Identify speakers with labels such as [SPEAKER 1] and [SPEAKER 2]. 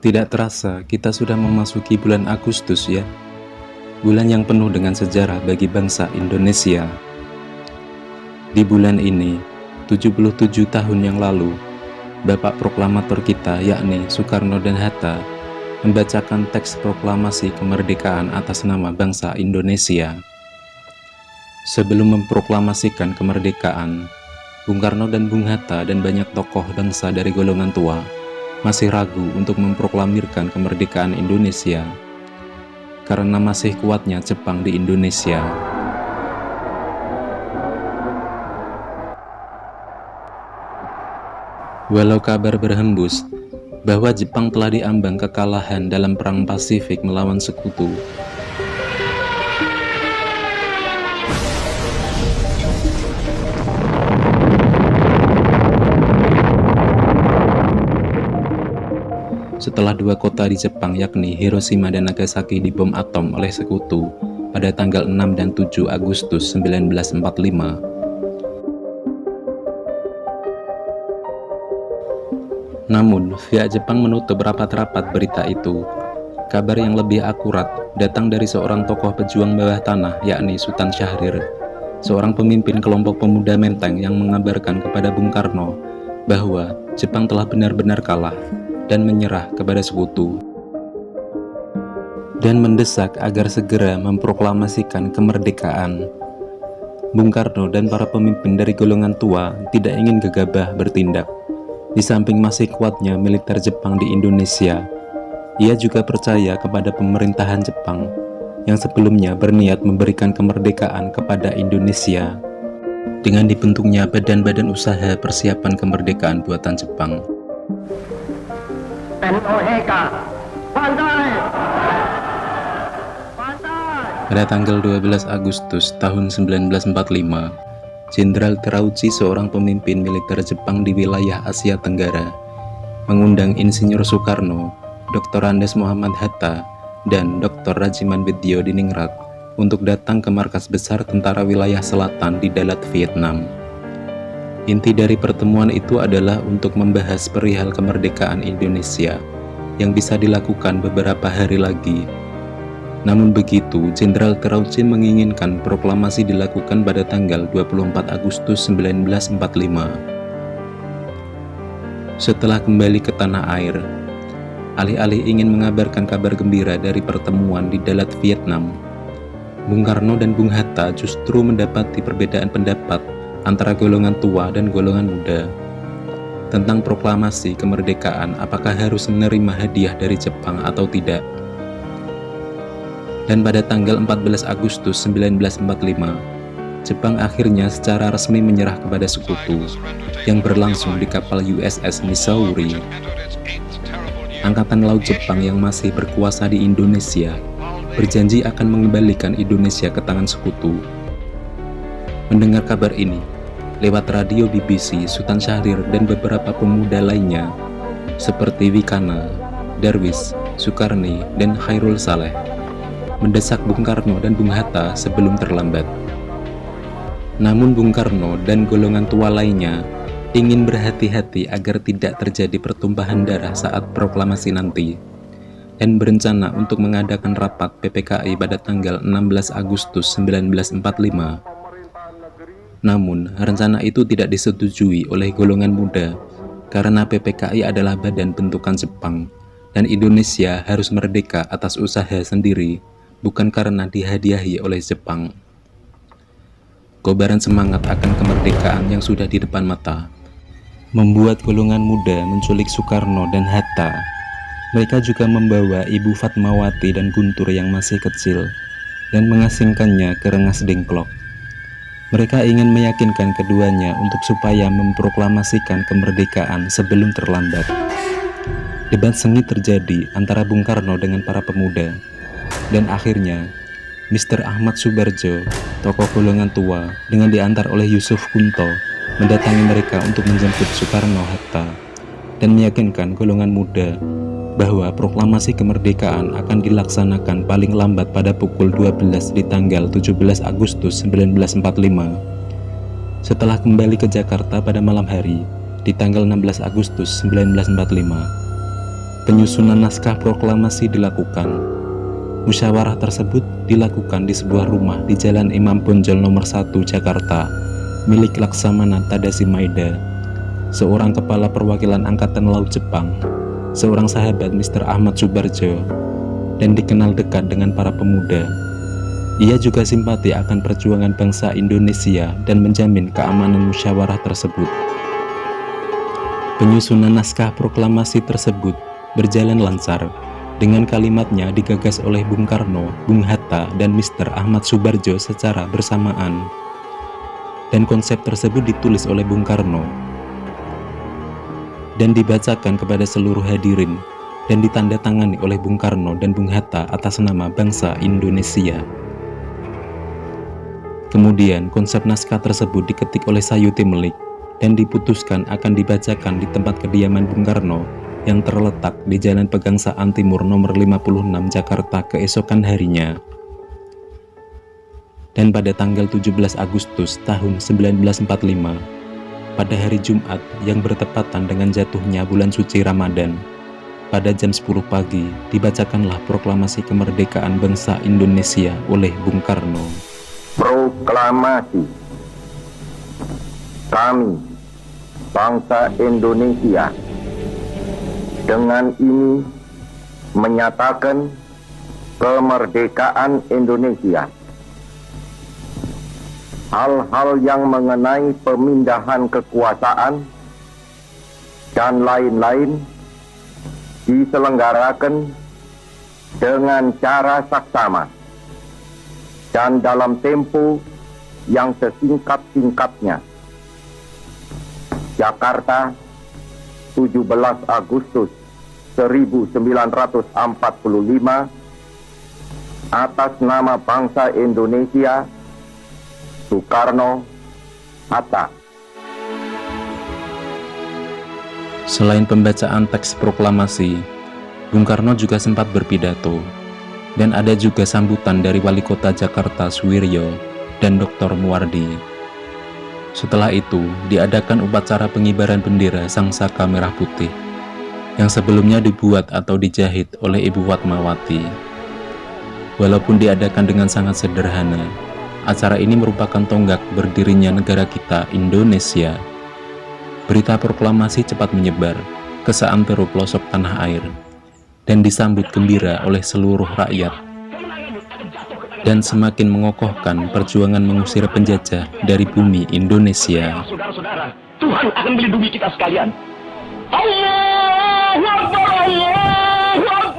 [SPEAKER 1] Tidak terasa, kita sudah memasuki bulan Agustus ya. Bulan yang penuh dengan sejarah bagi bangsa Indonesia. Di bulan ini, 77 tahun yang lalu, Bapak Proklamator kita yakni Soekarno dan Hatta membacakan teks proklamasi kemerdekaan atas nama bangsa Indonesia. Sebelum memproklamasikan kemerdekaan, Bung Karno dan Bung Hatta dan banyak tokoh bangsa dari golongan tua masih ragu untuk memproklamirkan kemerdekaan Indonesia karena masih kuatnya Jepang di Indonesia. Walau kabar berhembus bahwa Jepang telah diambang kekalahan dalam Perang Pasifik melawan Sekutu, setelah dua kota di Jepang yakni Hiroshima dan Nagasaki dibom atom oleh Sekutu pada tanggal 6 dan 7 Agustus 1945. Namun, pihak Jepang menutup rapat-rapat berita itu. Kabar yang lebih akurat datang dari seorang tokoh pejuang bawah tanah yakni Sultan Syahrir, seorang pemimpin kelompok pemuda Menteng yang mengabarkan kepada Bung Karno bahwa Jepang telah benar-benar kalah dan menyerah kepada Sekutu, dan mendesak agar segera memproklamasikan kemerdekaan. Bung Karno dan para pemimpin dari golongan tua tidak ingin gegabah bertindak. Di samping masih kuatnya militer Jepang di Indonesia, ia juga percaya kepada pemerintahan Jepang yang sebelumnya berniat memberikan kemerdekaan kepada Indonesia dengan dibentuknya badan-badan usaha persiapan kemerdekaan buatan Jepang. Pada tanggal 12 Agustus tahun 1945, Jenderal Terauchi, seorang pemimpin militer Jepang di wilayah Asia Tenggara, mengundang Insinyur Soekarno, Dr. Andes Muhammad Hatta, dan Dr. Rajiman Widyo di Ningrat untuk datang ke markas besar tentara wilayah selatan di Dalat, Vietnam. Inti dari pertemuan itu adalah untuk membahas perihal kemerdekaan Indonesia yang bisa dilakukan beberapa hari lagi. Namun begitu, Jenderal Terauchi menginginkan proklamasi dilakukan pada tanggal 24 Agustus 1945. Setelah kembali ke tanah air, alih-alih ingin mengabarkan kabar gembira dari pertemuan di Dalat, Vietnam, Bung Karno dan Bung Hatta justru mendapati perbedaan pendapat antara golongan tua dan golongan muda tentang proklamasi kemerdekaan, apakah harus menerima hadiah dari Jepang atau tidak. Dan pada tanggal 14 Agustus 1945, Jepang akhirnya secara resmi menyerah kepada Sekutu yang berlangsung di kapal USS Missouri. Angkatan Laut Jepang yang masih berkuasa di Indonesia berjanji akan mengembalikan Indonesia ke tangan Sekutu. Mendengar kabar ini, lewat radio BBC, Sultan Syahrir dan beberapa pemuda lainnya seperti Wikana, Darwis, Sukarni, dan Khairul Saleh mendesak Bung Karno dan Bung Hatta sebelum terlambat. Namun Bung Karno dan golongan tua lainnya ingin berhati-hati agar tidak terjadi pertumpahan darah saat proklamasi nanti, dan berencana untuk mengadakan rapat PPKI pada tanggal 16 Agustus 1945. Namun, rencana itu tidak disetujui oleh golongan muda karena PPKI adalah badan bentukan Jepang dan Indonesia harus merdeka atas usaha sendiri, bukan karena dihadiahi oleh Jepang. Kobaran semangat akan kemerdekaan yang sudah di depan mata membuat golongan muda menculik Soekarno dan Hatta. Mereka juga membawa Ibu Fatmawati dan Guntur yang masih kecil dan mengasingkannya ke Rengas Dengklok. Mereka ingin meyakinkan keduanya untuk supaya memproklamasikan kemerdekaan sebelum terlambat. Debat sengit terjadi antara Bung Karno dengan para pemuda, dan akhirnya Mr. Ahmad Subarjo, tokoh golongan tua, dengan diantar oleh Yusuf Kunto, mendatangi mereka untuk menjemput Soekarno-Hatta dan meyakinkan golongan muda bahwa proklamasi kemerdekaan akan dilaksanakan paling lambat pada pukul 12 di tanggal 17 Agustus 1945. Setelah kembali ke Jakarta pada malam hari di tanggal 16 Agustus 1945, Penyusunan naskah proklamasi dilakukan. Musyawarah tersebut dilakukan di sebuah rumah di Jalan Imam Bonjol nomor 1 Jakarta, milik Laksamana Tadashi Maeda, seorang kepala perwakilan Angkatan Laut Jepang, seorang sahabat Mr. Ahmad Subarjo, dan dikenal dekat dengan para pemuda. Ia juga simpati akan perjuangan bangsa Indonesia dan menjamin keamanan musyawarah tersebut. Penyusunan naskah proklamasi tersebut berjalan lancar. Dengan kalimatnya digagas oleh Bung Karno, Bung Hatta, dan Mr. Ahmad Subarjo secara bersamaan. Dan konsep tersebut ditulis oleh Bung Karno dan dibacakan kepada seluruh hadirin dan ditandatangani oleh Bung Karno dan Bung Hatta atas nama bangsa Indonesia. Kemudian konsep naskah tersebut diketik oleh Sayuti Melik dan diputuskan akan dibacakan di tempat kediaman Bung Karno yang terletak di Jalan Pegangsaan Timur nomor 56 Jakarta keesokan harinya. Dan pada tanggal 17 Agustus tahun 1945, pada hari Jumat yang bertepatan dengan jatuhnya bulan suci Ramadan, pada jam 10 pagi dibacakanlah proklamasi kemerdekaan bangsa Indonesia oleh Bung Karno.
[SPEAKER 2] Proklamasi. Kami, bangsa Indonesia, dengan ini menyatakan kemerdekaan Indonesia. Hal-hal yang mengenai pemindahan kekuasaan dan lain-lain diselenggarakan dengan cara saksama dan dalam tempo yang sesingkat-singkatnya. Jakarta, 17 Agustus 1945, atas nama bangsa Indonesia, Soekarno, Hatta.
[SPEAKER 1] Selain pembacaan teks proklamasi, Bung Karno juga sempat berpidato, dan ada juga sambutan dari Wali Kota Jakarta Suwiryo dan Dr. Muwardi. Setelah itu, diadakan upacara pengibaran bendera Sang Saka Merah Putih, yang sebelumnya dibuat atau dijahit oleh Ibu Fatmawati. Walaupun diadakan dengan sangat sederhana, acara ini merupakan tonggak berdirinya negara kita, Indonesia. Berita proklamasi cepat menyebar ke seantero pelosok tanah air, dan disambut gembira oleh seluruh rakyat, dan semakin mengokohkan perjuangan mengusir penjajah dari bumi Indonesia.
[SPEAKER 3] Saudara-saudara, Tuhan akan melindungi kita sekalian. Allahu Akbar, Allahu Akbar.